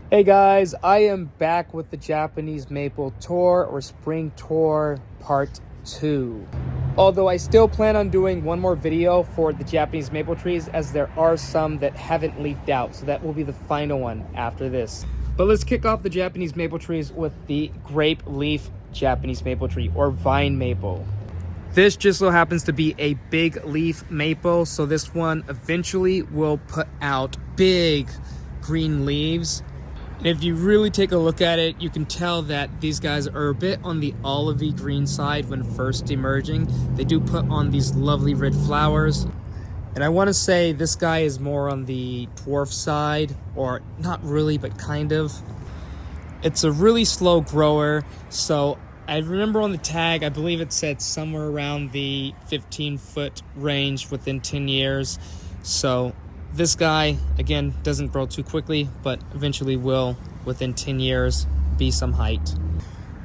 Hey guys, I am back with the Japanese Maple Tour or Spring Tour Part 2. Although I still plan on doing one more video for the Japanese maple trees, as there are some that haven't leafed out, so that will be the final one after this. But let's kick off the Japanese maple trees with the grape leaf Japanese maple tree or vine maple. This just so happens to be a big leaf maple, so this one eventually will put out big green leaves. And if you really take a look at it, you can tell that these guys are a bit on the olivey green side when first emerging. They do put on these lovely red flowers. And I want to say this guy is more on the dwarf side, or not really, but kind of. It's a really slow grower, so I remember on the tag, I believe it said somewhere around the 15-foot range within 10 years. So this guy, again, doesn't grow too quickly, but eventually will, within 10 years, be some height.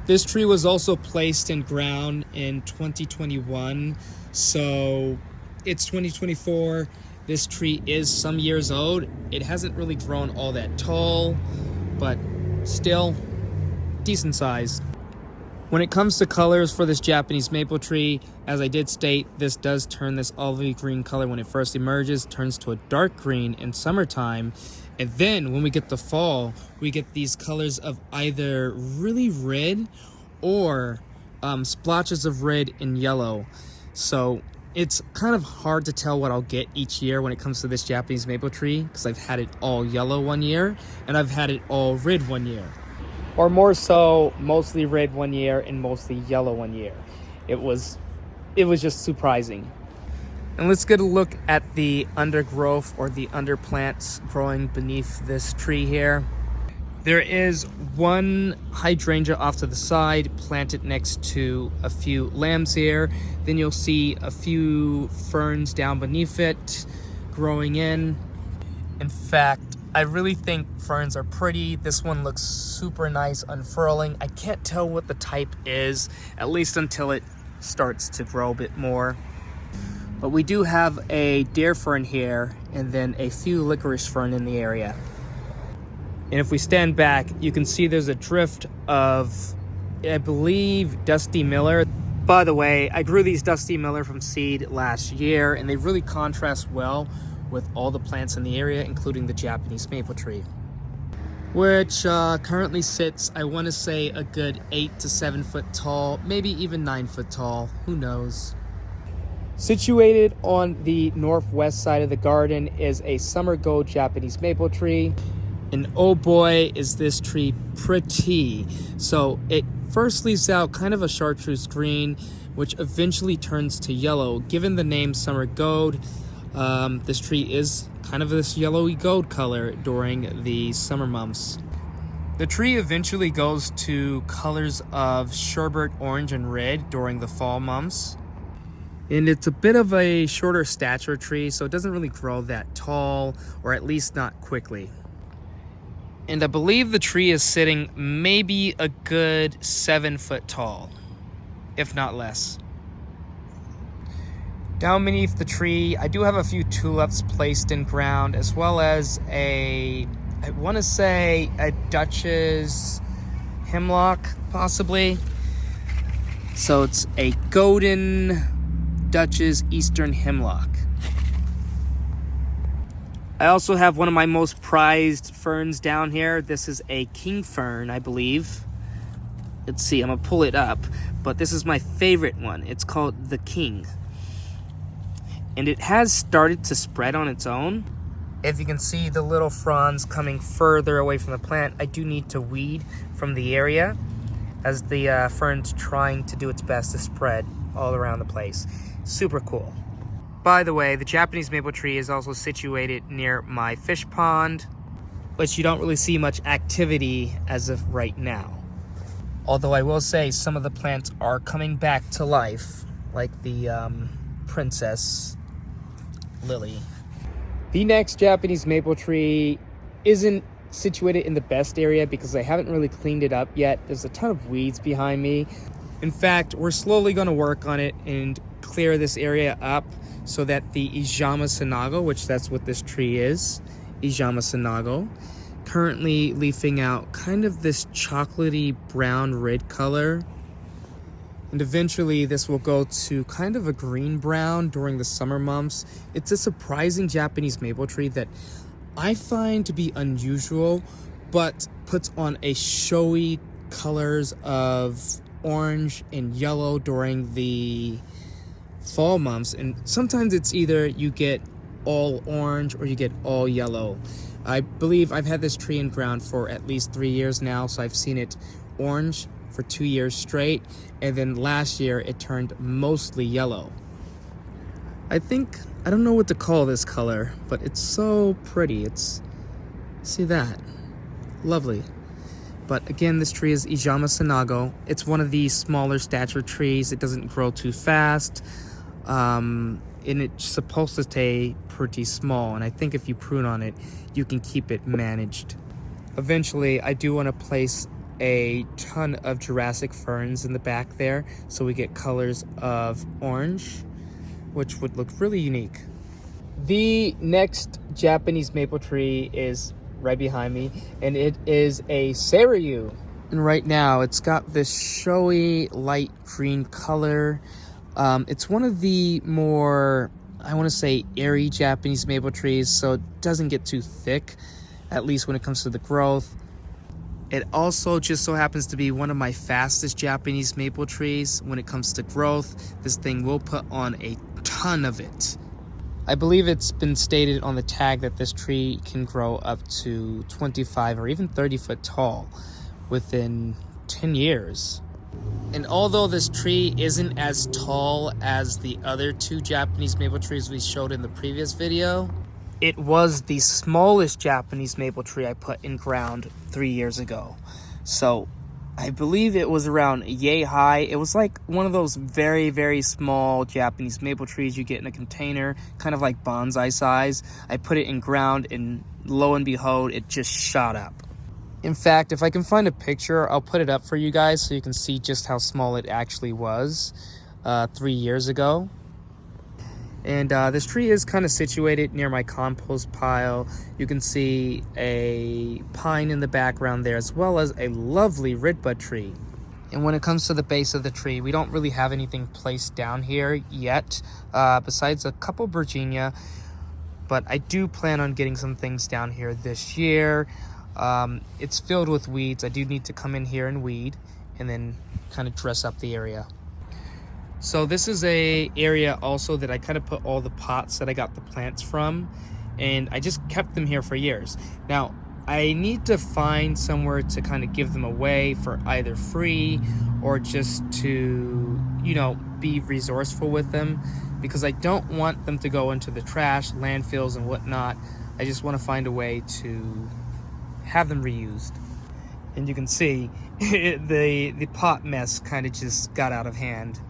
This tree was also placed in ground in 2021, so it's 2024. This tree is some years old. It hasn't really grown all that tall, but still decent size. When it comes to colors for this Japanese maple tree, as I did state, this does turn this olivey green color when it first emerges, turns to a dark green in summertime. And then when we get the fall, we get these colors of either really red or splotches of red and yellow. So it's kind of hard to tell what I'll get each year when it comes to this Japanese maple tree, because I've had it all yellow one year and I've had it all red one year. Or more so, mostly red one year and mostly yellow one year. It was just surprising. And let's get a look at the undergrowth or the underplants growing beneath this tree here. There is one hydrangea off to the side, planted next to a few lambs here. Then you'll see a few ferns down beneath it growing in. In fact, I really think ferns are pretty. This one looks super nice unfurling. I can't tell what the type is, at least until it starts to grow a bit more. But we do have a deer fern here and then a few licorice fern in the area. And if we stand back, you can see there's a drift of, I believe, Dusty Miller. By the way, I grew these Dusty Miller from seed last year, and they really contrast well with all the plants in the area, including the Japanese maple tree, which currently sits, I want to say, a good 8 to 7 foot tall, maybe even 9 foot tall, who knows. Situated on the northwest side of the garden is a summer gold Japanese maple tree. And oh boy, is this tree pretty. So it first leaves out kind of a chartreuse green, which eventually turns to yellow. Given the name summer gold, this tree is kind of this yellowy gold color during the summer months. The tree eventually goes to colors of sherbet orange and red during the fall months. And it's a bit of a shorter stature tree, so it doesn't really grow that tall, or at least not quickly. And I believe the tree is sitting maybe a good 7 foot tall, if not less. Down beneath the tree, I do have a few tulips placed in ground, as well as I want to say a Dutch's hemlock, possibly. So it's a golden Dutch's eastern hemlock. I also have one of my most prized ferns down here. This is a king fern, I believe. Let's see, I'm gonna pull it up, but this is my favorite one. It's called the King. And it has started to spread on its own. If you can see the little fronds coming further away from the plant, I do need to weed from the area as the fern's trying to do its best to spread all around the place. Super cool. By the way, the Japanese maple tree is also situated near my fish pond, but you don't really see much activity as of right now. Although I will say some of the plants are coming back to life, like the princess lily. The next Japanese maple tree isn't situated in the best area because I haven't really cleaned it up yet. There's a ton of weeds behind me. In fact, we're slowly going to work on it and clear this area up so that the Iijama sanago, which that's what this tree is, Iijama sanago, currently leafing out kind of this chocolatey brown red color. And eventually this will go to kind of a green brown during the summer months. It's a surprising Japanese maple tree that I find to be unusual, but puts on a showy colors of orange and yellow during the fall months. And sometimes it's either you get all orange or you get all yellow. I believe I've had this tree in ground for at least 3 years now, so I've seen it orange for 2 years straight, and then last year it turned mostly yellow. I don't know what to call this color, but it's so pretty. See that? Lovely. But again, this tree is Iijama sanago. It's one of these smaller stature trees. It doesn't grow too fast, and it's supposed to stay pretty small, and I think if you prune on it, you can keep it managed. Eventually, I do want to place a ton of Jurassic ferns in the back there, so we get colors of orange, which would look really unique. The next Japanese maple tree is right behind me, and it is a Seiryu. And right now it's got this showy light green color. It's one of the more, I want to say, airy Japanese maple trees, so it doesn't get too thick, at least when it comes to the growth. It also just so happens to be one of my fastest Japanese maple trees when it comes to growth. This thing will put on a ton of it. I believe it's been stated on the tag that this tree can grow up to 25 or even 30 foot tall within 10 years. And although this tree isn't as tall as the other 2 Japanese maple trees we showed in the previous video, it was the smallest Japanese maple tree I put in ground 3 years ago. So I believe it was around yay high. It was like one of those very, very small Japanese maple trees you get in a container, kind of like bonsai size. I put it in ground and lo and behold, it just shot up. In fact, if I can find a picture, I'll put it up for you guys so you can see just how small it actually was 3 years ago. And this tree is kind of situated near my compost pile. You can see a pine in the background there, as well as a lovely redbud tree. And when it comes to the base of the tree, we don't really have anything placed down here yet, besides a couple Virginia. But I do plan on getting some things down here this year. It's filled with weeds. I do need to come in here and weed, and then kind of dress up the area. So this is a area also that I kind of put all the pots that I got the plants from, and I just kept them here for years. Now, I need to find somewhere to kind of give them away for either free or just to, be resourceful with them, because I don't want them to go into the trash, landfills, and whatnot. I just want to find a way to have them reused. And you can see the pot mess kind of just got out of hand.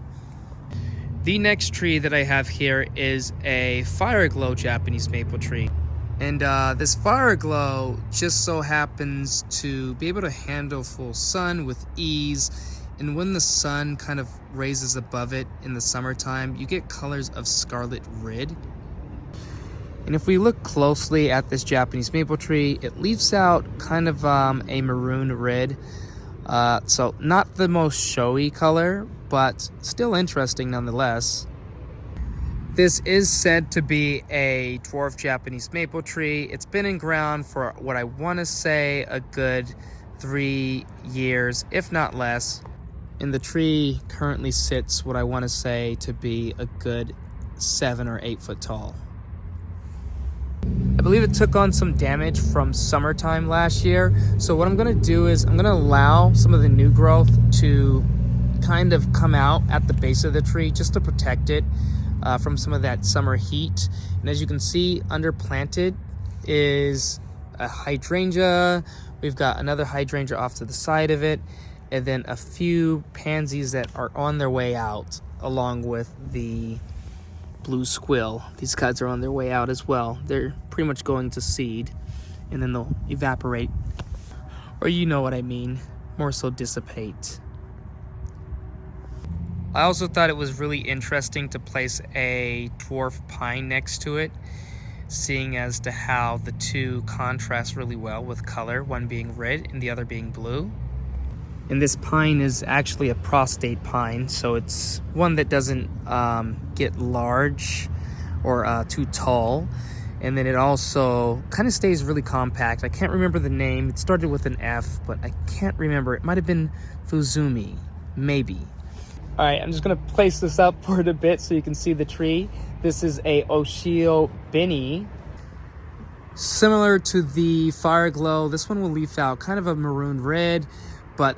The next tree that I have here is a fire glow Japanese maple tree. And this fire glow just so happens to be able to handle full sun with ease. And when the sun kind of raises above it in the summertime, you get colors of scarlet red. And if we look closely at this Japanese maple tree, it leaves out kind of a maroon red. So not the most showy color, but still interesting nonetheless. This is said to be a dwarf Japanese maple tree. It's been in ground for what I want to say a good 3 years, if not less. And the tree currently sits what I want to say to be a good 7 or 8 foot tall. I believe it took on some damage from summertime last year. So what I'm going to do is I'm going to allow some of the new growth to kind of come out at the base of the tree just to protect it from some of that summer heat. And as you can see, underplanted is a hydrangea. We've got another hydrangea off to the side of it, and then a few pansies that are on their way out, along with the blue squill. These guys are on their way out as well. They're pretty much going to seed, and then they'll evaporate, or you know what I mean, more so dissipate. I also thought it was really interesting to place a dwarf pine next to it. seeing as to how the two contrast really well with color, one being red and the other being blue. And this pine is actually a prostate pine, so it's one that doesn't get large or too tall. And then it also kind of stays really compact. I can't remember the name. It started with an F, but I can't remember. It might have been Fuzumi, maybe. All right, I'm just gonna place this up for it a bit so you can see the tree. This is a Oshio Beni. Similar to the Fire Glow, this one will leaf out kind of a maroon red, but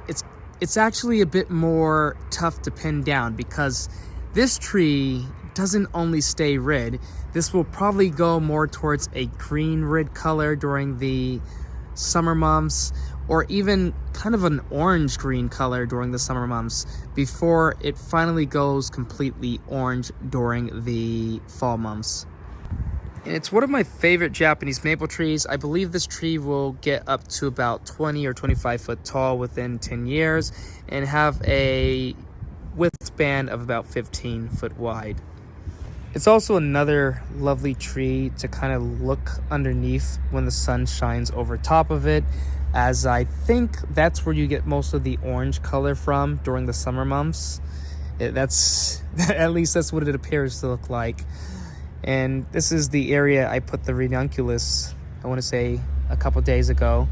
it's actually a bit more tough to pin down because this tree doesn't only stay red. This will probably go more towards a green red color during the summer months, or even kind of an orange green color during the summer months before it finally goes completely orange during the fall months. And it's one of my favorite Japanese maple trees. I believe this tree will get up to about 20 or 25 foot tall within 10 years and have a width span of about 15 foot wide. It's also another lovely tree to kind of look underneath when the sun shines over top of it, as I think that's where you get most of the orange color from during the summer months. That's at least that's what it appears to look like. And this is the area I put the ranunculus, I want to say a couple days ago.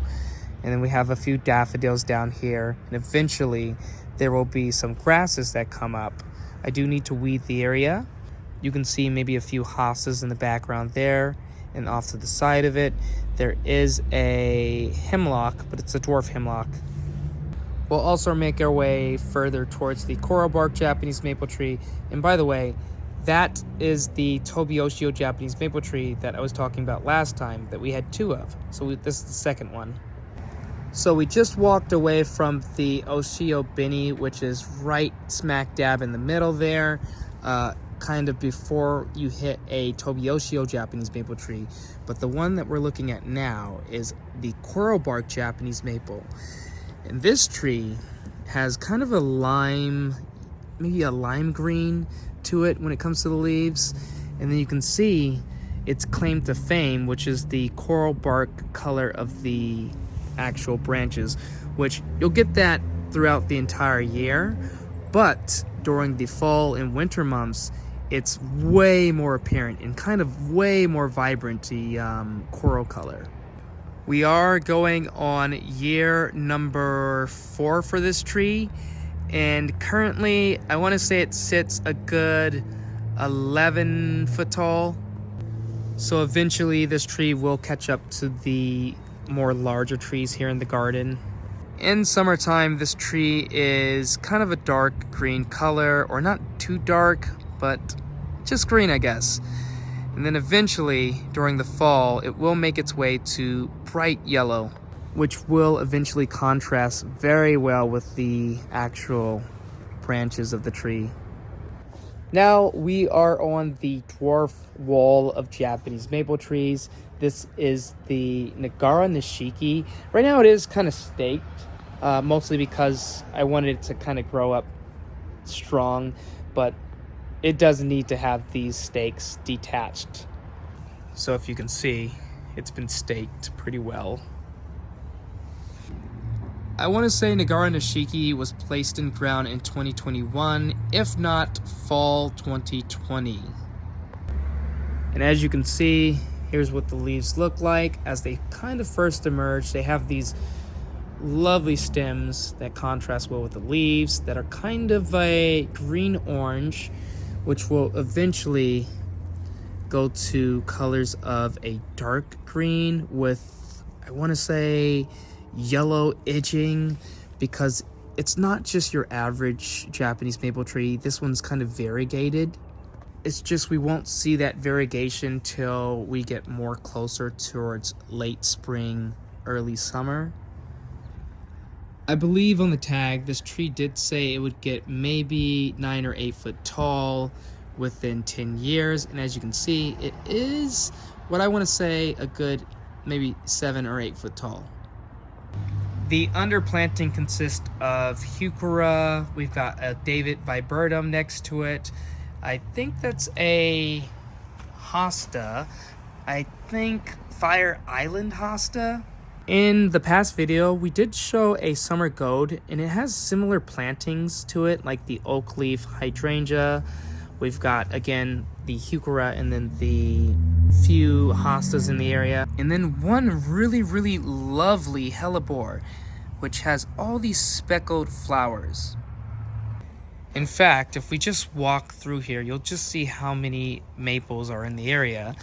And then we have a few daffodils down here. And eventually there will be some grasses that come up. I do need to weed the area. You can see maybe a few hostas in the background there. And off to the side of it, there is a hemlock, but it's a dwarf hemlock. We'll also make our way further towards the coral bark Japanese maple tree. And by the way, that is the Oshio Japanese maple tree that I was talking about last time that we had two of. So this is the second one. So we just walked away from the Oshio Beni, which is right smack dab in the middle there, kind of before you hit a Oshio Japanese maple tree. But the one that we're looking at now is the coral bark Japanese maple. And this tree has kind of a lime, maybe a lime green to it when it comes to the leaves. And then you can see its claim to fame, which is the coral bark color of the actual branches, which you'll get that throughout the entire year, but during the fall and winter months it's way more apparent and kind of way more vibrant, the coral color. We are going on year number 4 for this tree, and currently I want to say it sits a good 11 foot tall. So eventually this tree will catch up to the more larger trees here in the garden. In summertime, this tree is kind of a dark green color, or not too dark, but just green, I guess. And then eventually during the fall, it will make its way to bright yellow, which will eventually contrast very well with the actual branches of the tree. Now we are on the dwarf wall of Japanese maple trees. This is the Nagara Nishiki. Right now it is kind of staked, mostly because I wanted it to kind of grow up strong, but it does need to have these stakes detached. So if you can see, it's been staked pretty well. I want to say Nagara Nishiki was placed in ground in 2021, if not fall 2020. And as you can see, here's what the leaves look like as they kind of first emerge. They have these lovely stems that contrast well with the leaves that are kind of a green-orange, which will eventually go to colors of a dark green with, I want to say, yellow edging, because it's not just your average Japanese maple tree. This one's kind of variegated. It's just we won't see that variegation till we get more closer towards late spring, early summer. I believe on the tag, this tree did say it would get maybe 9 or 8 foot tall within 10 years. And as you can see, it is what I want to say a good maybe 7 or 8 foot tall. The underplanting consists of heuchera. We've got a David viburnum next to it. I think that's a hosta, I think Fire Island hosta. In the past video, we did show a summer gourd, and it has similar plantings to it, like the oak leaf hydrangea. We've got, again, the heuchera, and then the few hostas in the area. And then one really, really lovely hellebore, which has all these speckled flowers. In fact, if we just walk through here, you'll just see how many maples are in the area.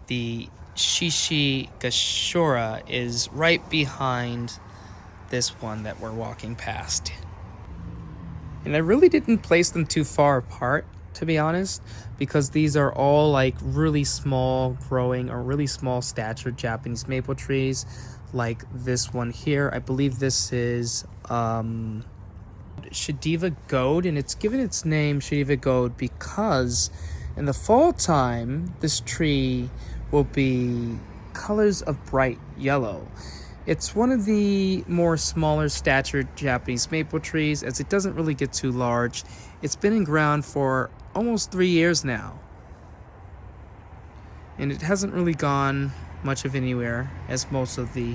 The Shishigashora is right behind this one that we're walking past. And I really didn't place them too far apart, to be honest, because these are all like really small growing or really small statured Japanese maple trees, like this one here. I believe this is Shadiva gourd, and it's given its name Shadiva gourd because in the fall time this tree will be colors of bright yellow. It's one of the more smaller statured Japanese maple trees, as it doesn't really get too large. It's been in ground for almost 3 years now, and it hasn't really gone much of anywhere, as most of the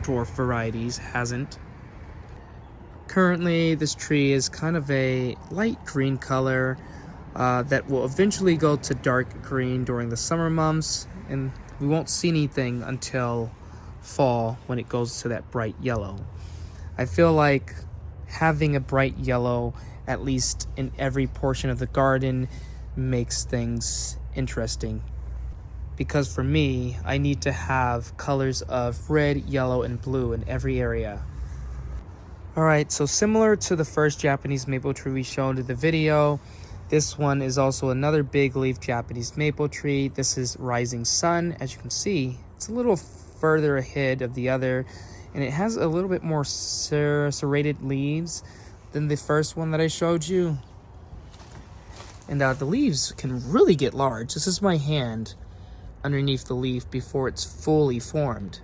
dwarf varieties hasn't. Currently, this tree is kind of a light green color that will eventually go to dark green during the summer months, and we won't see anything until fall when it goes to that bright yellow. I feel like having a bright yellow, at least in every portion of the garden, makes things interesting. Because for me, I need to have colors of red, yellow, and blue in every area. Alright, so similar to the first Japanese maple tree we showed in the video, this one is also another big leaf Japanese maple tree. This is Rising Sun. As you can see, it's a little further ahead of the other, and it has a little bit more serrated leaves than the first one that I showed you. And the leaves can really get large. This is my hand underneath the leaf before it's fully formed.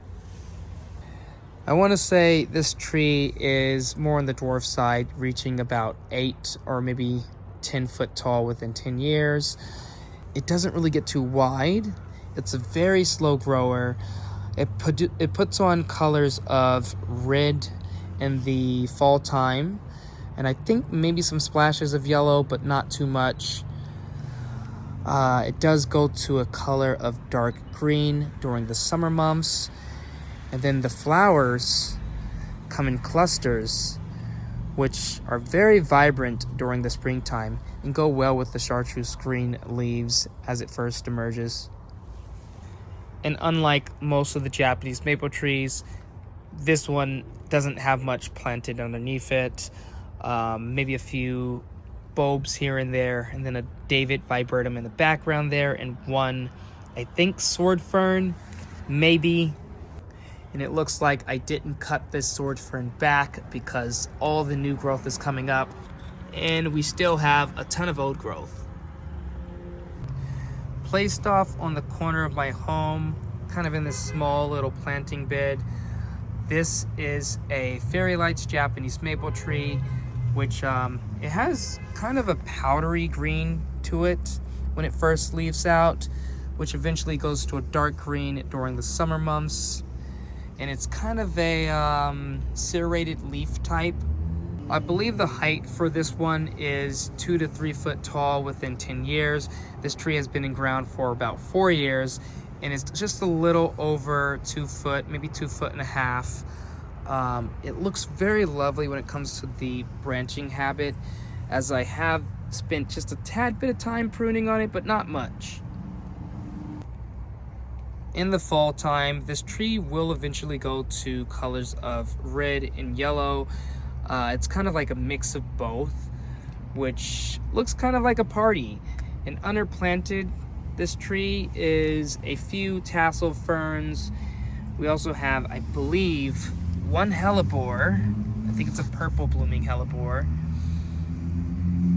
I want to say this tree is more on the dwarf side, reaching about 8 or maybe 10 foot tall within 10 years. It doesn't really get too wide. It's a very slow grower. It puts on colors of red in the fall time, and I think maybe some splashes of yellow, but not too much. It does go to a color of dark green during the summer months. And then the flowers come in clusters, which are very vibrant during the springtime and go well with the chartreuse green leaves as it first emerges. And unlike most of the Japanese maple trees, this one doesn't have much planted underneath it. Maybe a few bulbs here and there, and then a David viburnum in the background there, and one, I think, sword fern, maybe. And it looks like I didn't cut this sword fern back because all the new growth is coming up, and we still have a ton of old growth. Placed off on the corner of my home, kind of in this small little planting bed, this is a Fairy Lights Japanese maple tree, which it has kind of a powdery green to it when it first leaves out, which eventually goes to a dark green during the summer months. And it's kind of a serrated leaf type. I believe the height for this one is 2 to 3 foot tall within 10 years. This tree has been in ground for about 4 years, and it's just a little over 2 foot, maybe 2.5 feet. It looks very lovely when it comes to the branching habit, as I have spent just a tad bit of time pruning on it, but not much. In the fall time, this tree will eventually go to colors of red and yellow. It's kind of like a mix of both, which looks kind of like a party. And underplanted, this tree is a few tassel ferns. We also have, I believe, one hellebore. I think it's a purple blooming hellebore.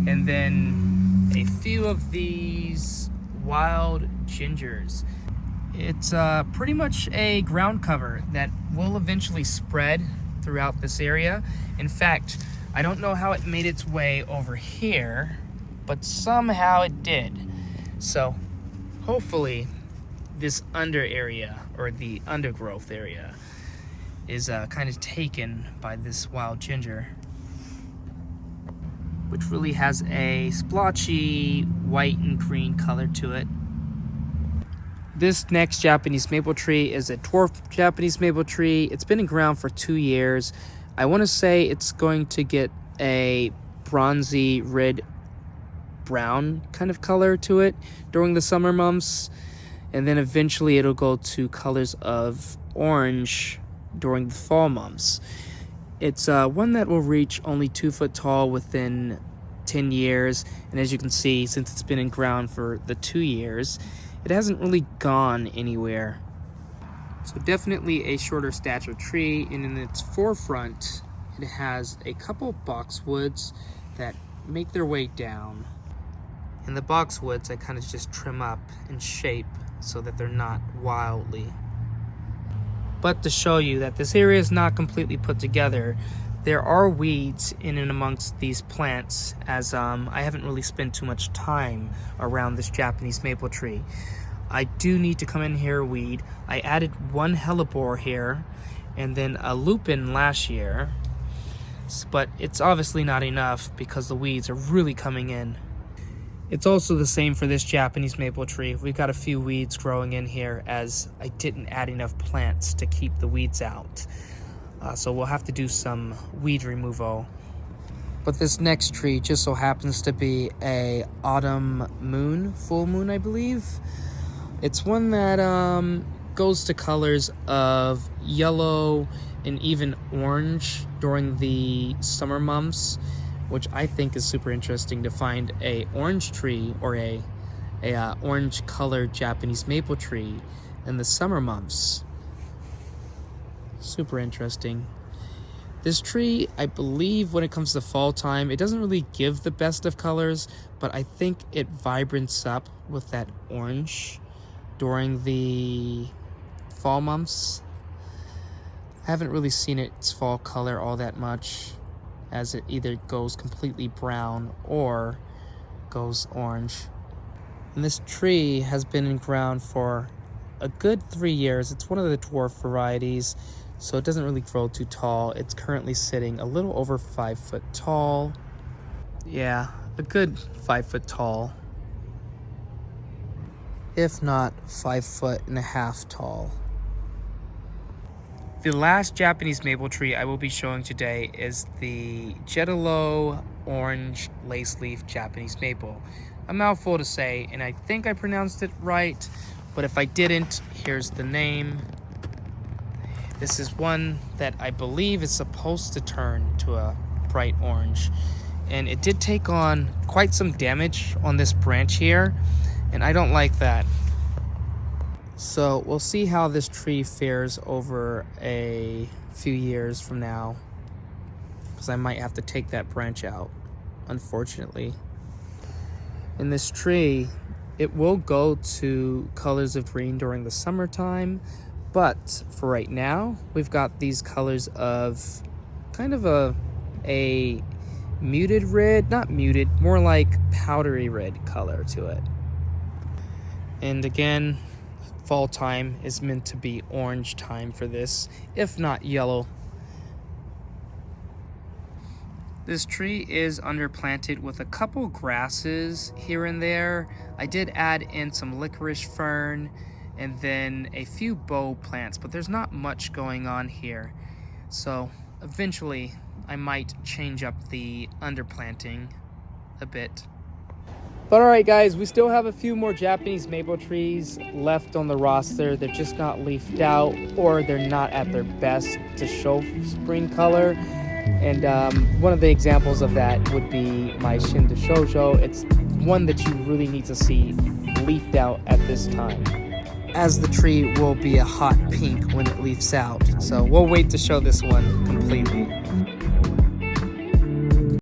And then a few of these wild gingers. It's pretty much a ground cover that will eventually spread throughout this area. In fact, I don't know how it made its way over here, but somehow it did. So hopefully this under area, or the undergrowth area, is kind of taken by this wild ginger, which really has a splotchy white and green color to it. This next Japanese maple tree is a dwarf Japanese maple tree. It's been in ground for 2 years. I want to say it's going to get a bronzy red brown kind of color to it during the summer months, and then eventually it'll go to colors of orange during the fall months. It's one that will reach only 2 foot tall within 10 years, and as you can see, since it's been in ground for the 2 years, it hasn't really gone anywhere. So definitely a shorter stature tree, and in its forefront it has a couple boxwoods that make their way down. And the boxwoods I kind of just trim up and shape so that they're not wildly. But to show you that this area is not completely put together, there are weeds in and amongst these plants, as I haven't really spent too much time around this Japanese maple tree. I do need to come in here weed. I added 1 hellebore here and then a lupin last year, but it's obviously not enough because the weeds are really coming in. It's also the same for this Japanese maple tree. We've got a few weeds growing in here as I didn't add enough plants to keep the weeds out. So we'll have to do some weed removal. But this next tree just so happens to be a autumn moon, full moon I believe. It's one that goes to colors of yellow and even orange during the summer months, which I think is super interesting to find a orange tree or a orange colored Japanese maple tree in the summer months. Super interesting. This tree, I believe when it comes to fall time, it doesn't really give the best of colors, but I think it vibrants up with that orange during the fall months. I haven't really seen its fall color all that much, as it either goes completely brown or goes orange. And this tree has been in ground for a good 3 years. It's one of the dwarf varieties, so it doesn't really grow too tall. It's currently sitting a little over 5 foot tall. Yeah, a good 5 foot tall, if not 5.5 foot tall. The last Japanese maple tree I will be showing today is the Jedo orange lace leaf Japanese maple. A mouthful to say, and I think I pronounced it right, but if I didn't, here's the name. This is one that I believe is supposed to turn to a bright orange, and it did take on quite some damage on this branch here, and I don't like that. So we'll see how this tree fares over a few years from now, because I might have to take that branch out, unfortunately. In this tree, it will go to colors of green during the summertime, but for right now, we've got these colors of kind of a muted red, not muted, more like powdery red color to it. And again, fall time is meant to be orange time for this, if not yellow. This tree is underplanted with a couple grasses here and there. I did add in some licorice fern and then a few bow plants, but there's not much going on here. So eventually I might change up the underplanting a bit. But alright guys, we still have a few more Japanese maple trees left on the roster. They're just not leafed out, or they're not at their best to show spring color. And one of the examples of that would be my Shoujo. It's one that you really need to see leafed out at this time, as the tree will be a hot pink when it leaves out. So we'll wait to show this one completely.